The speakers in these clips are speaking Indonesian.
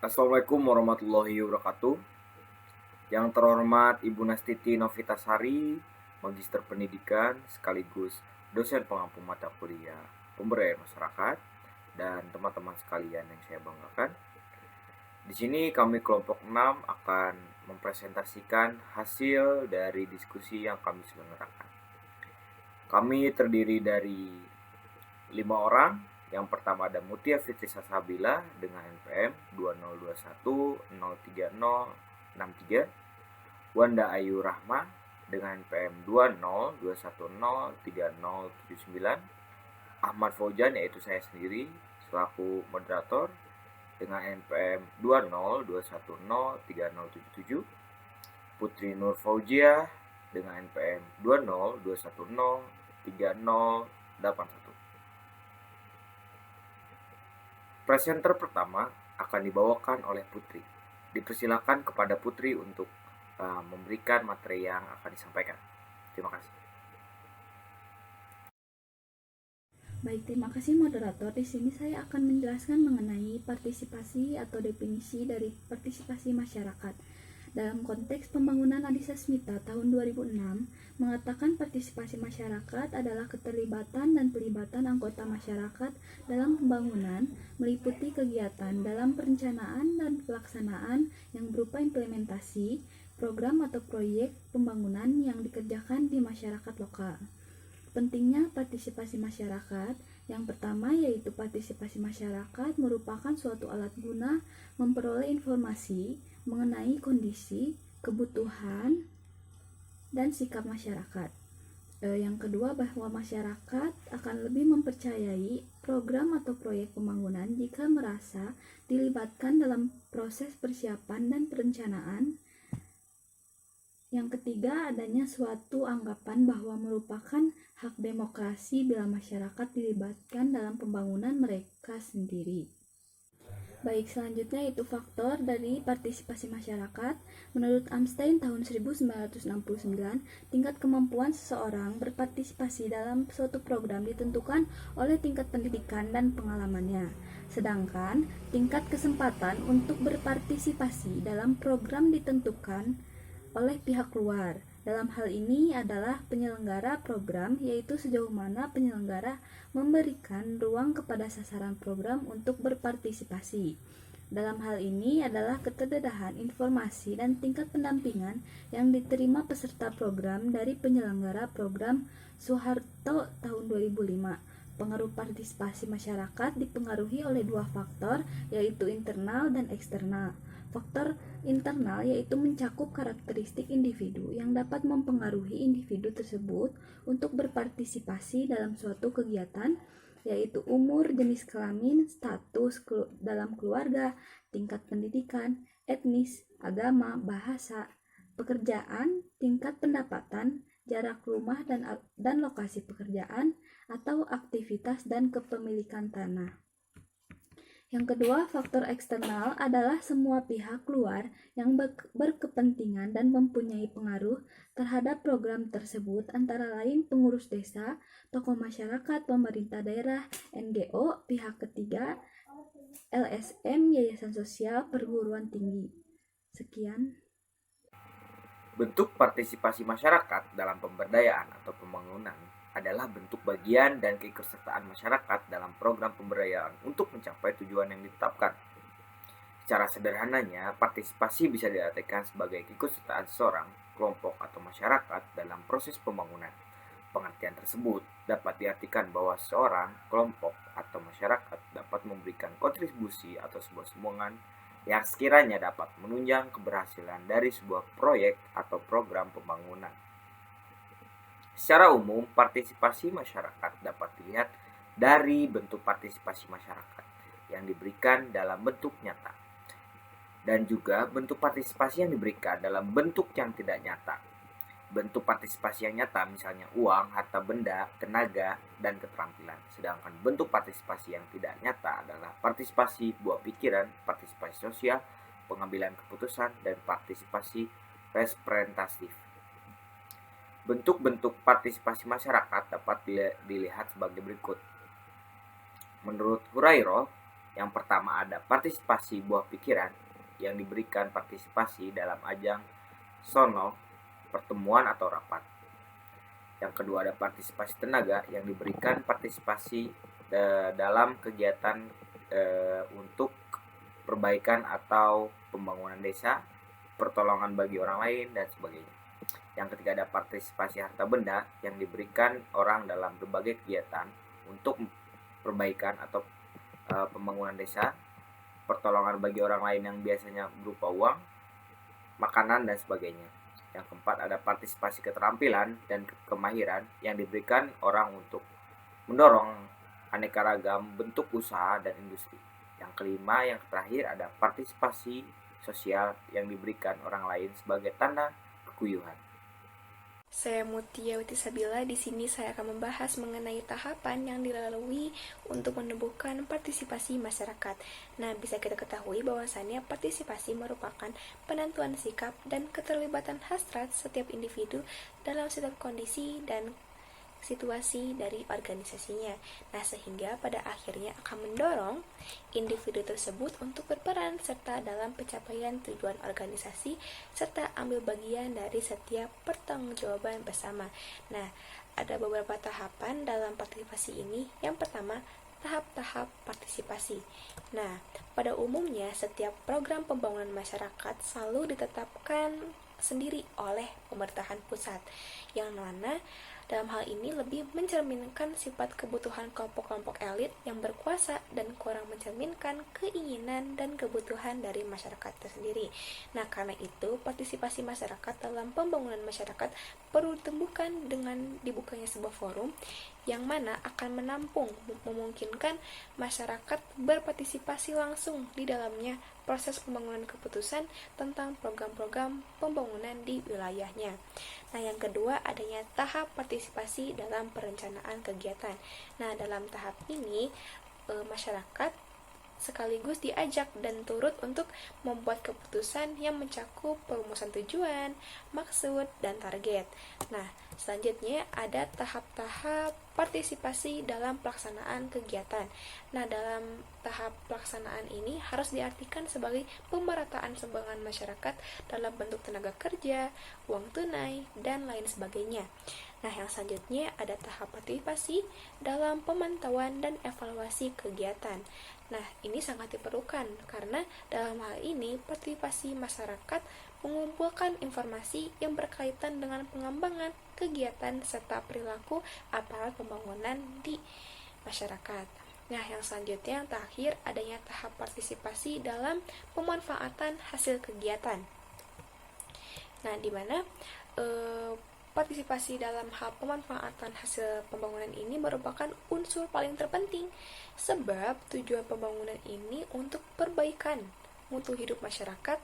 Assalamualaikum warahmatullahi wabarakatuh. Yang terhormat Ibu Nastiti Novitasari, Magister Pendidikan sekaligus dosen pengampu mata kuliah pemberdayaan masyarakat, dan teman-teman sekalian yang saya banggakan. Di sini kami kelompok 6 akan mempresentasikan hasil dari diskusi yang kami selenggarakan. Kami terdiri dari 5 orang. Yang pertama ada Mutia Fitri Sasabila dengan NPM 2021030063, Wanda Ayu Rahma dengan NPM 2021030079, Ahmad Fauzan yaitu saya sendiri selaku moderator dengan NPM 2021030077, Putri Nur Fauzia dengan NPM 2021030081. Presenter pertama akan dibawakan oleh Putri. Dipersilakan kepada Putri untuk memberikan materi yang akan disampaikan. Terima kasih. Baik, terima kasih moderator. Di sini saya akan menjelaskan mengenai partisipasi atau definisi dari partisipasi masyarakat. Dalam konteks pembangunan Adisa Smita tahun 2006, mengatakan partisipasi masyarakat adalah keterlibatan dan pelibatan anggota masyarakat dalam pembangunan, meliputi kegiatan dalam perencanaan dan pelaksanaan yang berupa implementasi, program atau proyek pembangunan yang dikerjakan di masyarakat lokal. Pentingnya partisipasi masyarakat, yang pertama yaitu partisipasi masyarakat merupakan suatu alat guna memperoleh informasi mengenai kondisi, kebutuhan, dan sikap masyarakat. Yang kedua, bahwa masyarakat akan lebih mempercayai program atau proyek pembangunan jika merasa dilibatkan dalam proses persiapan dan perencanaan. Yang ketiga, adanya suatu anggapan bahwa merupakan hak demokrasi bila masyarakat dilibatkan dalam pembangunan mereka sendiri. Baik, selanjutnya itu faktor dari partisipasi masyarakat. Menurut Amstein tahun 1969, tingkat kemampuan seseorang berpartisipasi dalam suatu program ditentukan oleh tingkat pendidikan dan pengalamannya. Sedangkan tingkat kesempatan untuk berpartisipasi dalam program ditentukan oleh pihak luar. Dalam hal ini adalah penyelenggara program, yaitu sejauh mana penyelenggara memberikan ruang kepada sasaran program untuk berpartisipasi. Dalam hal ini adalah keterdedahan informasi dan tingkat pendampingan yang diterima peserta program dari penyelenggara program Soeharto tahun 2005. Pengaruh partisipasi masyarakat dipengaruhi oleh dua faktor, yaitu internal dan eksternal. Faktor internal yaitu mencakup karakteristik individu yang dapat mempengaruhi individu tersebut untuk berpartisipasi dalam suatu kegiatan, yaitu umur, jenis kelamin, status dalam keluarga, tingkat pendidikan, etnis, agama, bahasa, pekerjaan, tingkat pendapatan, jarak rumah dan lokasi pekerjaan, atau aktivitas dan kepemilikan tanah. Yang kedua, faktor eksternal adalah semua pihak luar yang berkepentingan dan mempunyai pengaruh terhadap program tersebut, antara lain pengurus desa, tokoh masyarakat, pemerintah daerah, NGO, pihak ketiga, LSM, yayasan sosial, perguruan tinggi. Sekian. Bentuk partisipasi masyarakat dalam pemberdayaan atau pembangunan adalah bentuk bagian dan keikutsertaan masyarakat dalam program pemberdayaan untuk mencapai tujuan yang ditetapkan. Secara sederhananya, partisipasi bisa diartikan sebagai keikutsertaan seseorang, kelompok, atau masyarakat dalam proses pembangunan. Pengertian tersebut dapat diartikan bahwa seorang, kelompok, atau masyarakat dapat memberikan kontribusi atau sebuah sumbangan yang sekiranya dapat menunjang keberhasilan dari sebuah proyek atau program pembangunan. Secara umum, partisipasi masyarakat dapat dilihat dari bentuk partisipasi masyarakat yang diberikan dalam bentuk nyata, dan juga bentuk partisipasi yang diberikan dalam bentuk yang tidak nyata. Bentuk partisipasi yang nyata misalnya uang, harta benda, tenaga, dan keterampilan. Sedangkan bentuk partisipasi yang tidak nyata adalah partisipasi buah pikiran, partisipasi sosial, pengambilan keputusan, dan partisipasi representatif. Bentuk-bentuk partisipasi masyarakat dapat dilihat sebagai berikut. Menurut Hurairah, Yang pertama ada partisipasi buah pikiran yang diberikan partisipasi dalam ajang sono, pertemuan atau rapat. Yang kedua ada partisipasi tenaga yang diberikan partisipasi dalam kegiatan untuk perbaikan atau pembangunan desa, pertolongan bagi orang lain, dan sebagainya. Yang ketiga ada partisipasi harta benda yang diberikan orang dalam berbagai kegiatan untuk perbaikan atau pembangunan desa, pertolongan bagi orang lain yang biasanya berupa uang, makanan, dan sebagainya. Yang keempat ada partisipasi keterampilan dan kemahiran yang diberikan orang untuk mendorong aneka ragam bentuk usaha dan industri. Yang kelima, yang terakhir ada partisipasi sosial yang diberikan orang lain sebagai tanda kekuyuhan. Saya Mutia Witisabila. Di sini saya akan membahas mengenai tahapan yang dilalui untuk menumbuhkan partisipasi masyarakat. Nah, bisa kita ketahui bahwasannya partisipasi merupakan penentuan sikap dan keterlibatan hasrat setiap individu dalam setiap kondisi dan situasi dari organisasinya. Nah, sehingga pada akhirnya akan mendorong individu tersebut untuk berperan serta dalam pencapaian tujuan organisasi serta ambil bagian dari setiap pertanggungjawaban bersama. Nah, ada beberapa tahapan dalam partisipasi ini. Yang pertama, tahap-tahap partisipasi. Nah, pada umumnya setiap program pembangunan masyarakat selalu ditetapkan sendiri oleh pemerintahan pusat, yang mana dalam hal ini lebih mencerminkan sifat kebutuhan kelompok-kelompok elit yang berkuasa dan kurang mencerminkan keinginan dan kebutuhan dari masyarakat tersendiri. Nah, karena itu partisipasi masyarakat dalam pembangunan masyarakat perlu ditumbuhkan dengan dibukanya sebuah forum yang mana akan menampung, memungkinkan masyarakat berpartisipasi langsung di dalamnya proses pembangunan keputusan tentang program-program pembangunan di wilayahnya. Nah, yang kedua adanya tahap partisipasi dalam perencanaan kegiatan. Nah, dalam tahap ini masyarakat sekaligus diajak dan turut untuk membuat keputusan yang mencakup perumusan tujuan, maksud, dan target. Nah, selanjutnya ada tahap-tahap partisipasi dalam pelaksanaan kegiatan. Nah, dalam tahap pelaksanaan ini harus diartikan sebagai pemerataan sumbangan masyarakat dalam bentuk tenaga kerja, uang tunai, dan lain sebagainya. Nah, yang selanjutnya ada tahap partisipasi dalam pemantauan dan evaluasi kegiatan. Nah, ini sangat diperlukan karena dalam hal ini partisipasi masyarakat mengumpulkan informasi yang berkaitan dengan pengembangan kegiatan serta perilaku aparat pembangunan di masyarakat. Nah, yang selanjutnya yang terakhir adanya tahap partisipasi dalam pemanfaatan hasil kegiatan. Nah, di mana partisipasi dalam hal pemanfaatan hasil pembangunan ini merupakan unsur paling terpenting sebab tujuan pembangunan ini untuk perbaikan mutu hidup masyarakat.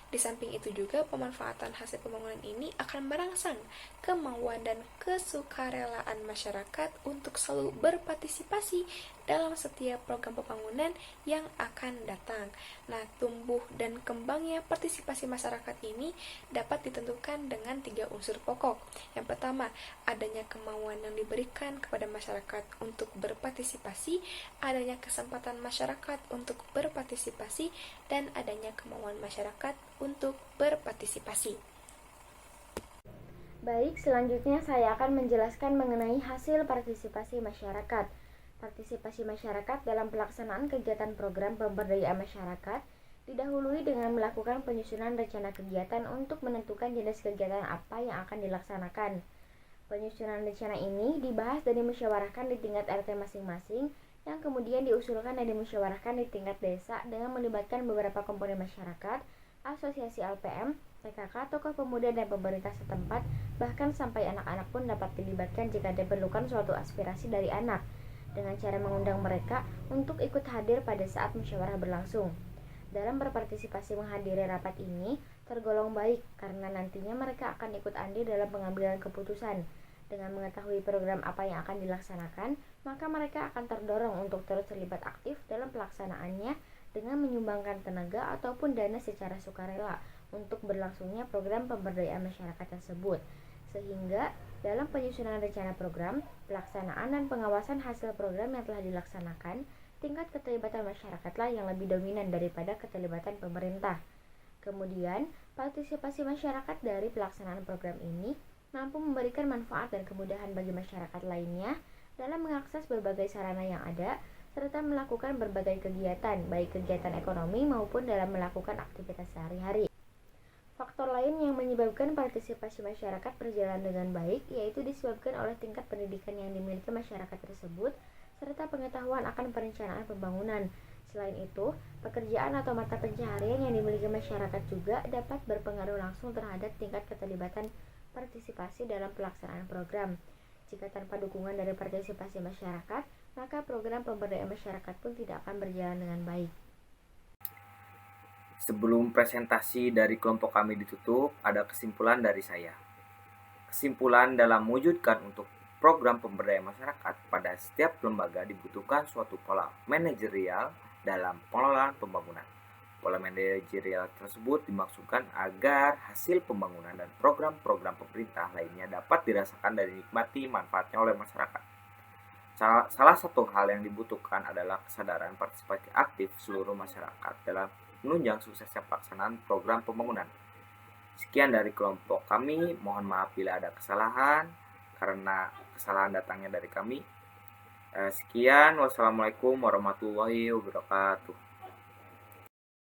Di samping itu juga pemanfaatan hasil pembangunan ini akan merangsang kemauan dan kesukarelaan masyarakat untuk selalu berpartisipasi dalam setiap program pembangunan yang akan datang. Nah, tumbuh dan kembangnya partisipasi masyarakat ini dapat ditentukan dengan 3 unsur pokok. Yang pertama, adanya kemauan yang diberikan kepada masyarakat untuk berpartisipasi, adanya kesempatan masyarakat untuk berpartisipasi, dan adanya kemauan masyarakat untuk berpartisipasi. Baik, selanjutnya saya akan menjelaskan mengenai hasil partisipasi masyarakat. Partisipasi masyarakat dalam pelaksanaan kegiatan program pemberdayaan masyarakat didahului dengan melakukan penyusunan rencana kegiatan untuk menentukan jenis kegiatan apa yang akan dilaksanakan. Penyusunan rencana ini dibahas dan dimusyawarahkan di tingkat RT masing-masing, yang kemudian diusulkan dan dimusyawarahkan di tingkat desa dengan melibatkan beberapa komponen masyarakat, asosiasi LPM, PKK, tokoh pemuda, dan pemerintah setempat, bahkan sampai anak-anak pun dapat dilibatkan jika diperlukan suatu aspirasi dari anak, dengan cara mengundang mereka untuk ikut hadir pada saat musyawarah berlangsung. Dalam berpartisipasi menghadiri rapat ini tergolong baik karena nantinya mereka akan ikut andil dalam pengambilan keputusan. Dengan mengetahui program apa yang akan dilaksanakan, maka mereka akan terdorong untuk terus terlibat aktif dalam pelaksanaannya dengan menyumbangkan tenaga ataupun dana secara sukarela untuk berlangsungnya program pemberdayaan masyarakat tersebut. Sehingga dalam penyusunan rencana program, pelaksanaan dan pengawasan hasil program yang telah dilaksanakan tingkat keterlibatan masyarakatlah yang lebih dominan daripada keterlibatan pemerintah. Kemudian, partisipasi masyarakat dari pelaksanaan program ini mampu memberikan manfaat dan kemudahan bagi masyarakat lainnya dalam mengakses berbagai sarana yang ada, serta melakukan berbagai kegiatan, baik kegiatan ekonomi maupun dalam melakukan aktivitas sehari-hari. Faktor lain yang menyebabkan partisipasi masyarakat berjalan dengan baik yaitu disebabkan oleh tingkat pendidikan yang dimiliki masyarakat tersebut serta pengetahuan akan perencanaan pembangunan. Selain itu, pekerjaan atau mata pencaharian yang dimiliki masyarakat juga dapat berpengaruh langsung terhadap tingkat keterlibatan partisipasi dalam pelaksanaan program. Jika tanpa dukungan dari partisipasi masyarakat, maka program pemberdayaan masyarakat pun tidak akan berjalan dengan baik. Sebelum presentasi dari kelompok kami ditutup, ada kesimpulan dari saya. Kesimpulan dalam mewujudkan untuk program pemberdayaan masyarakat pada setiap lembaga dibutuhkan suatu pola manajerial dalam pengelolaan pembangunan. Pola manajerial tersebut dimaksudkan agar hasil pembangunan dan program-program pemerintah lainnya dapat dirasakan dan dinikmati manfaatnya oleh masyarakat. Salah satu hal yang dibutuhkan adalah kesadaran partisipasi aktif seluruh masyarakat dalam menunjang suksesnya pelaksanaan program pembangunan. Sekian dari kelompok kami, mohon maaf bila ada kesalahan karena kesalahan datangnya dari kami. Sekian, wassalamualaikum warahmatullahi wabarakatuh.